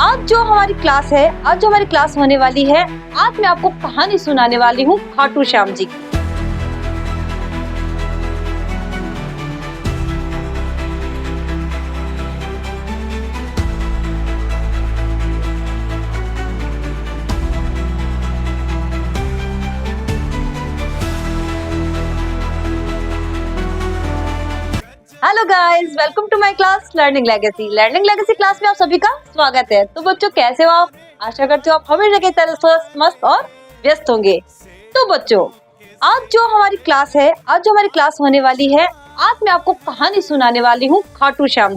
आज जो हमारी क्लास होने वाली है, आज मैं आपको कहानी सुनाने वाली हूँ खाटू श्याम जी की। Hello guys, welcome to my class learning legacy class में आप सभी का स्वागत है। तो बच्चों, कैसे हो आप? आशा करती हूँ आप हमेशा की तरह स्वस्थ, मस्त और व्यस्त होंगे। तो बच्चों, आज जो हमारी क्लास होने वाली है, आज मैं आपको कहानी सुनाने वाली हूँ खाटू श्याम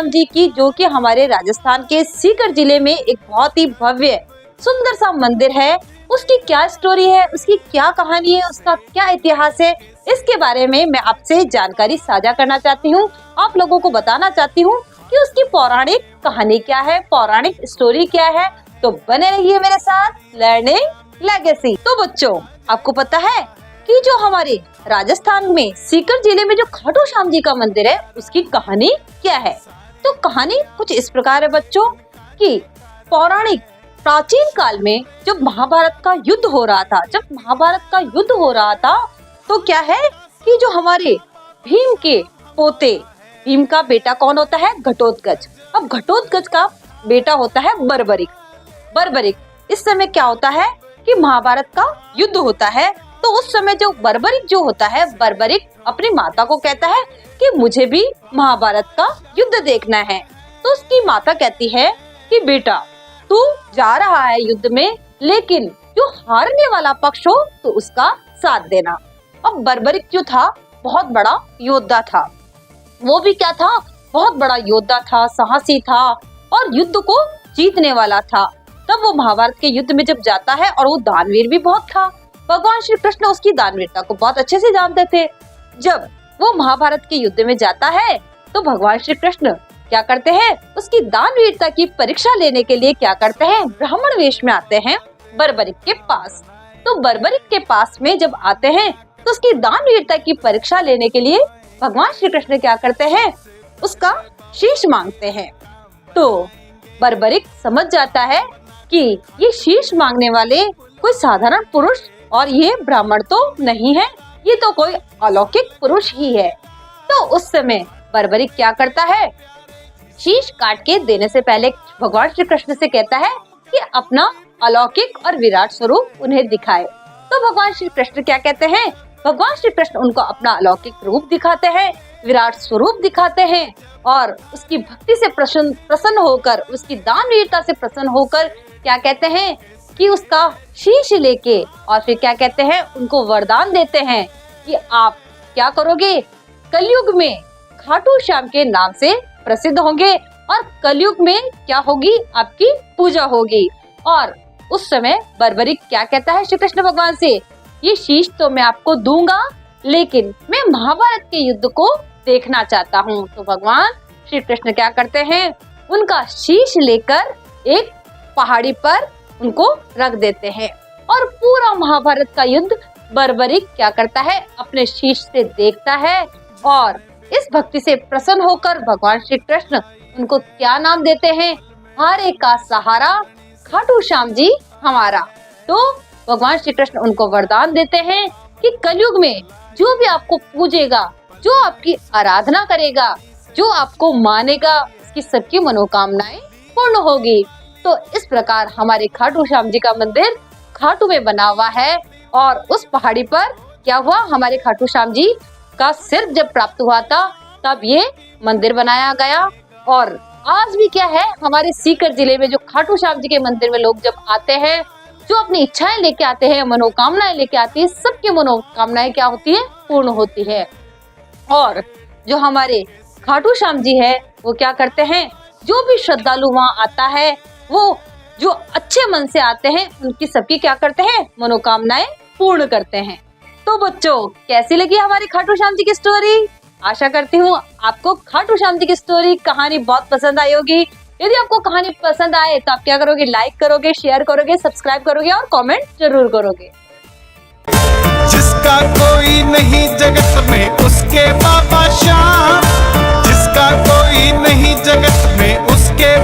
जी की, जो कि हमारे राजस्थान के सीकर जिले में एक बहुत ही भव्य सुंदर सा मंदिर है। उसकी क्या स्टोरी है, उसकी क्या कहानी है, उसका क्या इतिहास है, इसके बारे में मैं आपसे जानकारी साझा करना चाहती हूँ। आप लोगों को बताना चाहती हूँ कि उसकी पौराणिक कहानी क्या है, पौराणिक स्टोरी क्या है। तो बने रहिए मेरे साथ लर्निंग लेगेसी। तो बच्चों, आपको पता है कि जो हमारे राजस्थान में सीकर जिले में जो खाटू श्याम जी का मंदिर है, उसकी कहानी क्या है? तो कहानी कुछ इस प्रकार है बच्चों कि पौराणिक प्राचीन काल में जब महाभारत का युद्ध हो रहा था, तो क्या है कि जो हमारे भीम के पोते, भीम का बेटा कौन होता है? घटोत्कच। अब घटोत्कच का बेटा होता है बर्बरिक। इस समय क्या होता है कि महाभारत का युद्ध होता है। तो उस समय जो बर्बरिक अपनी माता को कहता है कि मुझे भी महाभारत का युद्ध देखना है। तो उसकी माता कहती है कि बेटा, तू जा रहा है युद्ध में, लेकिन जो हारने वाला पक्ष हो तो उसका साथ देना। अब बर्बरिक जो था, बहुत बड़ा योद्धा था। वो भी क्या था? बहुत बड़ा योद्धा था, साहसी था और युद्ध को जीतने वाला था। तब वो महाभारत के युद्ध में जब जाता है, और वो दानवीर भी बहुत था। भगवान श्री कृष्ण उसकी दानवीरता को बहुत अच्छे से जानते थे। जब वो महाभारत के युद्ध में जाता है, तो भगवान श्री कृष्ण क्या करते हैं? उसकी दानवीरता की परीक्षा लेने के लिए क्या करते हैं? ब्राह्मण वेश में आते हैं बर्बरिक के पास। तो बर्बरिक के पास में जब आते हैं, तो उसकी दानवीरता की परीक्षा लेने के लिए भगवान श्री कृष्ण क्या करते हैं? उसका शीश मांगते हैं। तो बर्बरिक समझ जाता है कि ये शीश मांगने वाले कोई साधारण पुरुष और ये ब्राह्मण तो नहीं है, ये तो कोई अलौकिक पुरुष ही है। तो उस समय बर्बरिक क्या करता है? शीश काट के देने से पहले भगवान श्री कृष्ण से कहता है कि अपना अलौकिक और विराट स्वरूप उन्हें दिखाए। तो भगवान श्री कृष्ण क्या कहते हैं? भगवान श्री कृष्ण उनको अपना अलौकिक रूप दिखाते हैं, विराट स्वरूप दिखाते हैं, और उसकी भक्ति से प्रसन्न होकर, उसकी दानवीरता से प्रसन्न होकर क्या कहते हैं कि उसका शीश लेके, और फिर क्या कहते हैं, उनको वरदान देते हैं कि आप क्या करोगे? कलयुग में खाटू श्याम के नाम से प्रसिद्ध होंगे, और कलयुग में क्या होगी? आपकी पूजा होगी। और उस समय बर्बरिक क्या कहता है श्री कृष्ण भगवान से? ये शीश तो मैं आपको दूंगा, लेकिन मैं महाभारत के युद्ध को देखना चाहता हूँ। तो भगवान श्री कृष्ण क्या करते हैं? उनका शीश लेकर एक पहाड़ी पर उनको रख देते हैं, और पूरा महाभारत का युद्ध बर्बरिक क्या करता है? अपने शीश से देखता है, और इस भक्ति से प्रसन्न होकर भगवान श्री कृष्ण उनको क्या नाम देते हैं? हारे का सहारा खाटू श्याम जी हमारा। तो भगवान श्री कृष्ण उनको वरदान देते हैं कि कलयुग में जो भी आपको पूजेगा, जो आपकी आराधना करेगा, जो आपको मानेगा, उसकी सबकी मनोकामनाएं पूर्ण होगी। तो इस प्रकार हमारे खाटू श्याम जी का मंदिर खाटू में बना हुआ है, और उस पहाड़ी पर क्या हुआ? हमारे खाटू श्याम जी का सिर जब प्राप्त हुआ था, तब ये मंदिर बनाया गया। और आज भी क्या है, हमारे सीकर जिले में जो खाटू श्याम जी के मंदिर में लोग जब आते हैं, जो अपनी इच्छाएं लेके आते हैं, मनोकामनाएं लेके आती है, सबकी मनोकामनाएं क्या होती है? पूर्ण होती है। और जो हमारे खाटू श्याम जी है, वो क्या करते हैं? जो भी श्रद्धालु वहाँ आता है, वो जो अच्छे मन से आते हैं, उनकी सबकी क्या करते हैं? मनोकामनाएं पूर्ण करते हैं। तो बच्चों, कैसी लगी हमारी खाटू श्याम जी की स्टोरी? आशा करती हूँ आपको खाटू श्याम जी की स्टोरी, कहानी बहुत पसंद आई होगी। यदि आपको कहानी पसंद आए तो आप क्या करोगे? लाइक करोगे, शेयर करोगे, सब्सक्राइब करोगे और कमेंट जरूर करोगे। जिसका कोई नहीं जगत में उसके बाबा श्याम, जिसका कोई नहीं जगत में उसके